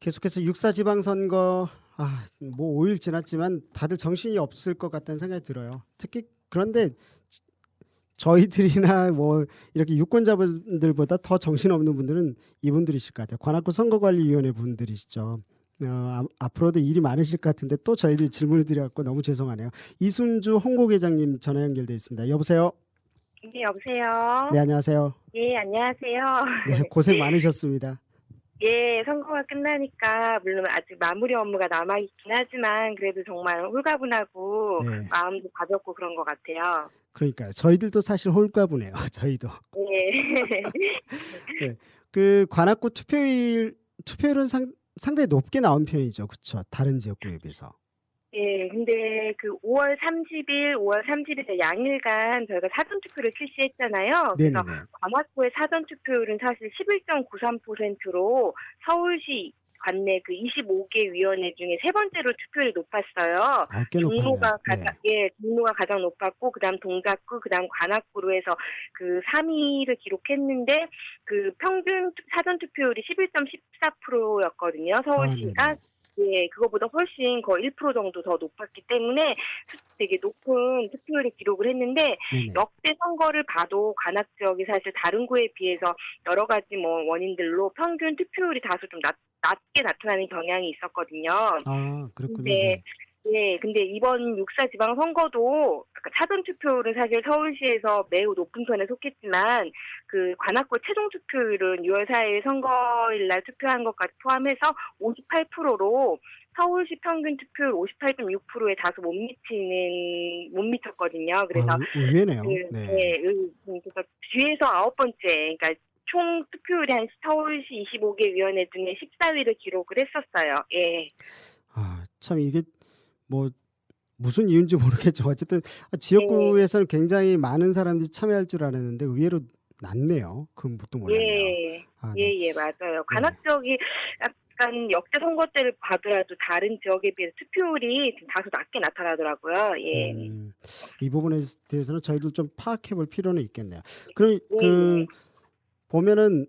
계속해서 육사 지방선거 뭐 5일 지났지만 다들 정신이 없을 것 같다는 생각이 들어요. 특히 그런데 저희들이나 뭐 이렇게 유권자분들보다 더 정신없는 분들은 이분들이실 것 같아요. 관악구 선거관리위원회 분들이시죠. 앞으로도 일이 많으실 것 같은데 또 저희들이 질문을 드려갖고 너무 죄송하네요. 이순주 홍보계장님 전화 연결돼 있습니다. 여보세요? 네, 여보세요. 네, 안녕하세요. 예, 안녕하세요. 네, 고생 많으셨습니다. 예, 선거가 끝나니까 물론 아직 마무리 업무가 남아있긴 하지만 그래도 정말 홀가분하고 네, 마음도 가볍고 그런 것 같아요. 그러니까요. 저희들도 사실 홀가분해요. 저희도. 예. 네, 그 관악구 투표율은 상당히 높게 나온 편이죠. 그렇죠. 다른 지역구에 비해서. 예, 근데 그 5월 30일 양일간 저희가 사전투표를 실시했잖아요. 그래서 네네네. 관악구의 사전투표율은 사실 11.93%로 서울시 관내 그 25개 위원회 중에 세 번째로 투표율이 높았어요. 꽤 높았네요. 종로가 가장 높았고, 그다음 동작구, 그다음 관악구로 해서 그 3위를 기록했는데, 그 평균 사전투표율이 11.14%였거든요. 서울시가. 네네. 예, 그거보다 훨씬 거의 1% 정도 더 높았기 때문에 되게 높은 투표율을 기록을 했는데, 네네. 역대 선거를 봐도 관악 지역이 사실 다른 구에 비해서 여러 가지 뭐 원인들로 평균 투표율이 다소 좀 낮게 나타나는 경향이 있었거든요. 그렇군요. 근데 네. 네, 근데 이번 육사 지방 선거도 사전 투표율은 사실 서울시에서 매우 높은 편에 속했지만 그 관악구 최종 투표율은 6월 4일 선거일 날 투표한 것까지 포함해서 58%로 서울시 평균 투표율 58.6%에 다소 못 미쳤거든요. 그래서 의외네요. 네. 그래서 뒤에서 9번째, 그러니까 총 투표율이 한 서울시 25개 위원회 중에 14위를 기록을 했었어요. 예. 참 이게 뭐 무슨 이유인지 모르겠죠. 어쨌든 네. 지역구에서는 굉장히 많은 사람들이 참여할 줄 알았는데 의외로 낮네요. 그건 또 몰랐네요. 예. 네. 예, 맞아요. 네. 관악 지역이 약간 역대 선거 때를 봐더라도 다른 지역에 비해서 투표율이 다소 낮게 나타나더라고요. 예. 이 부분에 대해서는 저희도 좀 파악해 볼 필요는 있겠네요. 그럼 예. 보면은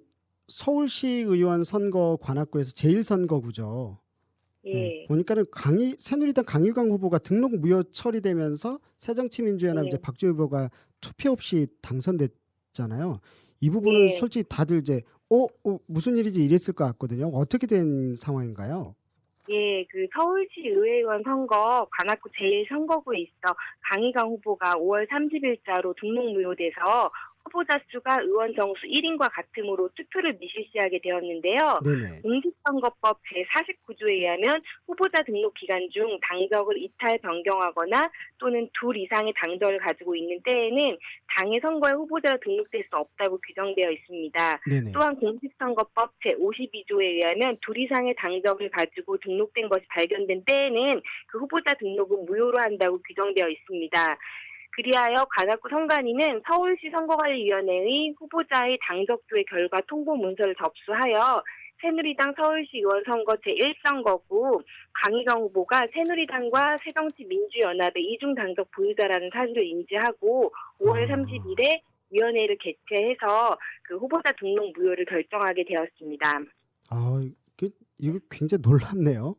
서울시 의원 선거 관악구에서 제1선거구죠. 네, 예. 보니까는 새누리당 강희광 후보가 등록 무효 처리되면서 새정치민주연합 이제 예. 박지원 후보가 투표 없이 당선됐잖아요. 이 부분은 예. 솔직히 다들 이제 무슨 일이지 이랬을 것 같거든요. 어떻게 된 상황인가요? 예, 그 서울시 의회의원 선거 관악구 제1선거구에 있어 강희강 후보가 5월 30일자로 등록 무효돼서 후보자 수가 의원 정수 1인과 같음으로 투표를 미실시하게 되었는데요. 네네. 공직선거법 제49조에 의하면 후보자 등록 기간 중 당적을 이탈 변경하거나 또는 둘 이상의 당적을 가지고 있는 때에는 당의 선거에 후보자로 등록될 수 없다고 규정되어 있습니다. 네네. 또한 공직선거법 제52조에 의하면 둘 이상의 당적을 가지고 등록된 것이 발견된 때에는 그 후보자 등록은 무효로 한다고 규정되어 있습니다. 그리하여 관악구 선관위는 서울시 선거관리위원회의 후보자의 당적조회 결과 통보 문서를 접수하여 새누리당 서울시 의원 선거 제1선거구 강희경 후보가 새누리당과 새정치민주연합의 이중 당적 보유자라는 사실을 인지하고 5월 30일에 위원회를 개최해서 그 후보자 등록 무효를 결정하게 되었습니다. 이거 굉장히 놀랍네요.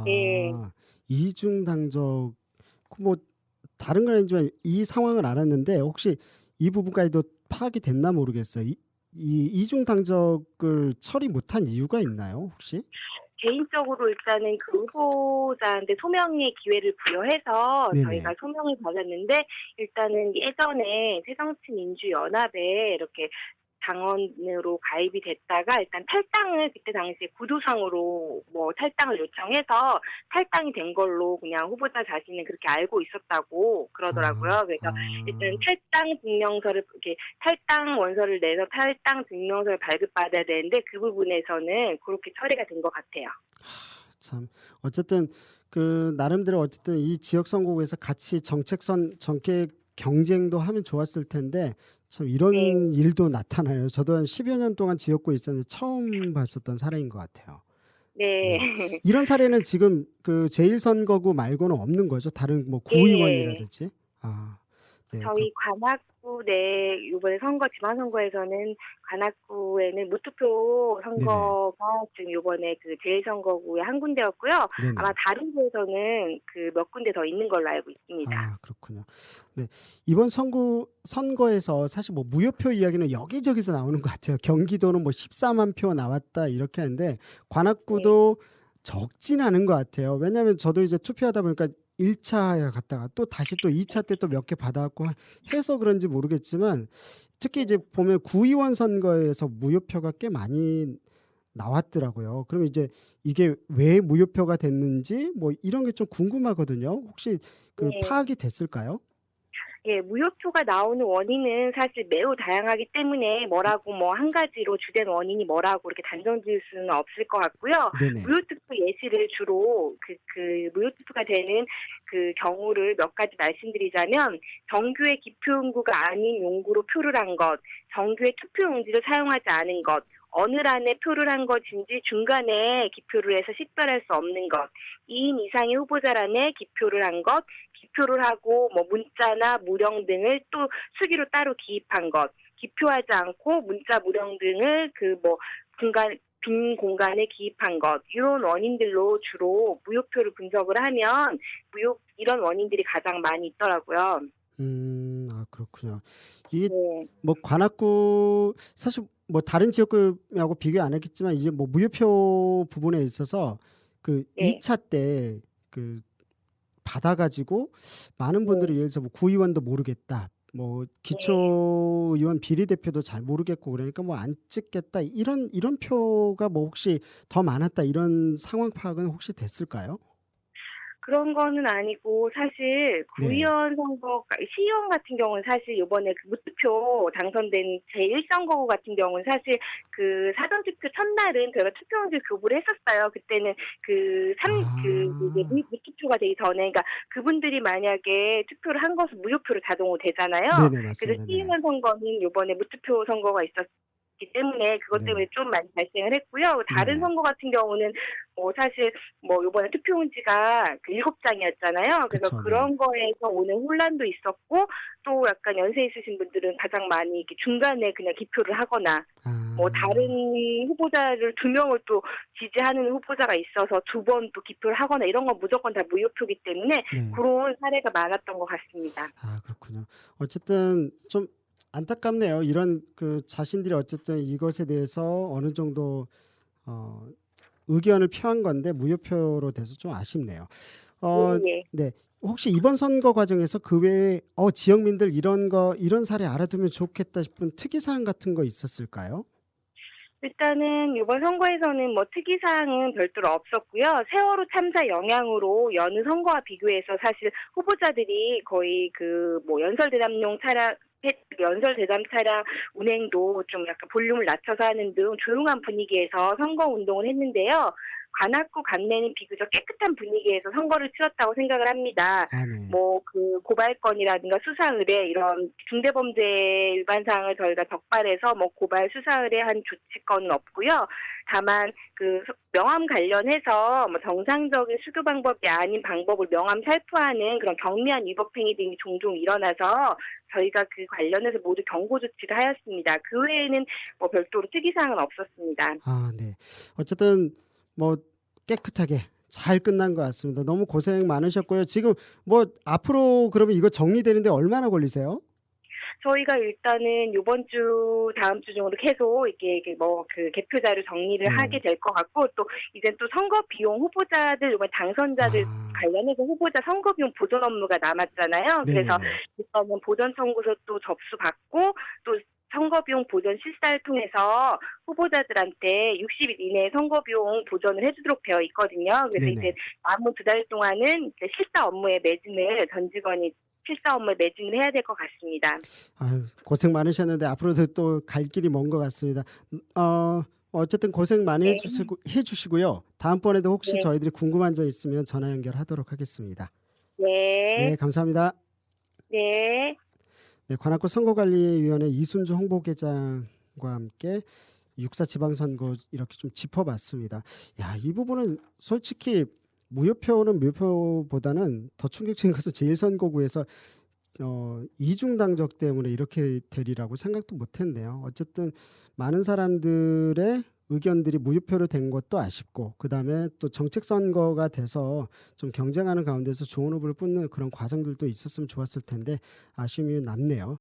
네. 이중 당적 뭐 다른 건 아니지만 이 상황을 알았는데 혹시 이 부분까지도 파악이 됐나 모르겠어요. 이 이중 당적을 처리 못한 이유가 있나요, 혹시? 개인적으로 일단은 그 후보자한테 소명의 기회를 부여해서 네네. 저희가 소명을 받았는데 일단은 예전에 새정치민주연합에 이렇게 당원으로 가입이 됐다가 일단 탈당을 그때 당시에 구두상으로 뭐 탈당을 요청해서 탈당이 된 걸로 그냥 후보자 자신은 그렇게 알고 있었다고 그러더라고요. 그래서 일단 탈당 증명서를 이렇게 탈당 원서를 내서 탈당 증명서를 발급받아야 되는데 그 부분에서는 그렇게 처리가 된 것 같아요. 참 어쨌든 그 나름대로 어쨌든 이 지역 선거구에서 같이 정책 경쟁도 하면 좋았을 텐데 참 이런 일도 나타나요. 저도 한 10여 년 동안 지역구에 있었는데 처음 봤었던 사례인 것 같아요. 네. 이런 사례는 지금 그 제1선거구 말고는 없는 거죠? 다른 뭐 예. 구의원이라든지? 네, 저희 관악구 내 이번에 지방선거에서는 관악구에는 무투표 네네. 선거가 지금 이번에 그 제1선거구에 한 군데였고요. 아마 네네. 다른 곳에서는 그 몇 군데 더 있는 걸로 알고 있습니다. 아, 그렇군요. 네. 이번 선거에서 사실 뭐 무효표 이야기는 여기저기서 나오는 것 같아요. 경기도는 뭐 14만 표 나왔다 이렇게 하는데 네. 관악구도 적진 않은 것 같아요. 왜냐하면 저도 이제 투표하다 보니까 1차 갔다가 또 다시 또 2차 때 또 몇 개 받아갖고 해서 그런지 모르겠지만 특히 이제 보면 구의원 선거에서 무효표가 꽤 많이 나왔더라고요. 그럼 이제 이게 왜 무효표가 됐는지 뭐 이런 게 좀 궁금하거든요. 혹시 그 네. 파악이 됐을까요? 예, 무효표가 나오는 원인은 사실 매우 다양하기 때문에 뭐라고 뭐 한 가지로 주된 원인이 뭐라고 이렇게 단정 지을 수는 없을 것 같고요. 네네. 무효투표 예시를 주로 그 무효투표가 되는 그 경우를 몇 가지 말씀드리자면 정규의 기표용구가 아닌 용구로 표를 한 것, 정규의 투표용지를 사용하지 않은 것, 어느 란에 표를 한 것인지 중간에 기표를 해서 식별할 수 없는 것, 2인 이상의 후보자란에 기표를 한 것, 기표를 하고 뭐 문자나 무령 등을 또 수기로 따로 기입한 것, 기표하지 않고 문자 무령 등을 그 뭐 빈 공간에 기입한 것, 이런 원인들로 주로 무효표를 분석을 하면 이런 원인들이 가장 많이 있더라고요. 아, 그렇군요. 이게 네, 뭐 관악구 사실 뭐 다른 지역구하고 비교 안 했겠지만 이제 뭐 무효표 부분에 있어서 그 네, 2차 때 그 받아 가지고 많은 분들이 네, 예를 들어서 뭐 구의원도 모르겠다. 뭐 네. 기초의원 비례대표도 잘 모르겠고 그러니까 뭐 안 찍겠다. 이런 표가 뭐 혹시 더 많았다. 이런 상황 파악은 혹시 됐을까요? 그런 거는 아니고 사실 네. 구의원 시의원 같은 경우는 사실 이번에 그 무투표 당선된 제1선거구 같은 경우는 사실 그 사전투표 첫날은 저희가 투표용지 교부를 했었어요. 그때는 이제 아. 무투표가 되기 전에, 그러니까 그분들이 만약에 투표를 한 것은 무효표로 자동으로 되잖아요. 네네. 그래서 맞습니다. 네. 시의원 선거는 이번에 무투표 선거가 있었기 때문에 그것 네. 때문에 좀 많이 발생을 했고요. 다른 네네. 선거 같은 경우는 뭐 사실 뭐 요번에 투표용지가 그 7장이었잖아요. 그래서 그쵸. 네. 그런 거에서 오는 혼란도 있었고, 또 약간 연세 있으신 분들은 가장 많이 이렇게 중간에 그냥 기표를 하거나, 뭐 다른 아. 후보자를 2명을 또 지지하는 후보자가 있어서 2번 또 기표를 하거나 이런 건 무조건 다 무효표기 때문에 네. 그런 사례가 많았던 것 같습니다. 아, 그렇군요. 어쨌든 좀 안타깝네요. 이런 그 자신들이 어쨌든 이것에 대해서 어느 정도 어 의견을 표한 건데 무효표로 돼서 좀 아쉽네요. 어 예, 네. 혹시 이번 선거 과정에서 그 외에 지역민들 이런 사례 알아두면 좋겠다 싶은 특이 사항 같은 거 있었을까요? 일단은 이번 선거에서는 뭐 특이사항은 별도로 없었고요. 세월호 참사 영향으로 여느 선거와 비교해서 사실 후보자들이 거의 그 뭐 연설 대담 차량 운행도 좀 약간 볼륨을 낮춰서 하는 등 조용한 분위기에서 선거 운동을 했는데요. 관악구 관내는 비교적 깨끗한 분위기에서 선거를 치렀다고 생각을 합니다. 아, 네. 뭐 그 고발건이라든가 수사 의뢰 이런 중대범죄 위반 사항을 저희가 적발해서 뭐 고발 수사 의뢰한 조치건은 없고요. 다만 그 명함 관련해서 뭐 정상적인 수교 방법이 아닌 방법을 명함 살포하는 그런 경미한 위법 행위 등이 종종 일어나서 저희가 그 관련해서 모두 경고 조치를 하였습니다. 그 외에는 뭐 별도로 특이사항은 없었습니다. 아, 네. 어쨌든 뭐 깨끗하게 잘 끝난 것 같습니다. 너무 고생 많으셨고요. 지금 뭐 앞으로 그러면 이거 정리되는데 얼마나 걸리세요? 저희가 일단은 요번 주, 다음 주 중으로 계속 이렇게 뭐 그 개표자료 정리를 하게 네. 될 것 같고, 또 이제 또 선거 비용 후보자들, 이번 당선자들 아. 관련해서 후보자 선거 비용 보전 업무가 남았잖아요. 그래서 네네네. 일단은 보전 청구서 또 접수받고, 또 선거 비용 보전 실사를 통해서 후보자들한테 60일 이내에 선거 비용 보전을 해주도록 되어 있거든요. 그래서 이제 네네. 남은 2달 동안은 이제 실사 업무에 매진을 전 직원이 실사 업무에 매진을 해야 될 것 같습니다. 아유, 고생 많으셨는데 앞으로도 또 갈 길이 먼 것 같습니다. 어쨌든 고생 많이 네, 해주시고요. 다음번에도 혹시 네, 저희들이 궁금한 점 있으면 전화 연결하도록 하겠습니다. 네, 네, 감사합니다. 네, 네, 관악구 선거관리위원회 이순주 홍보계장과 함께 6.4 지방선거 이렇게 좀 짚어봤습니다. 야, 이 부분은 솔직히 무효표는 무효표보다는 더 충격적인 것은 제1선거구에서 이중 당적 때문에 이렇게 되리라고 생각도 못했네요. 어쨌든 많은 사람들의 의견들이 무효표로 된 것도 아쉽고, 그다음에 또 정책 선거가 돼서 좀 경쟁하는 가운데서 좋은 후보를 뽑는 그런 과정들도 있었으면 좋았을 텐데 아쉬움이 남네요.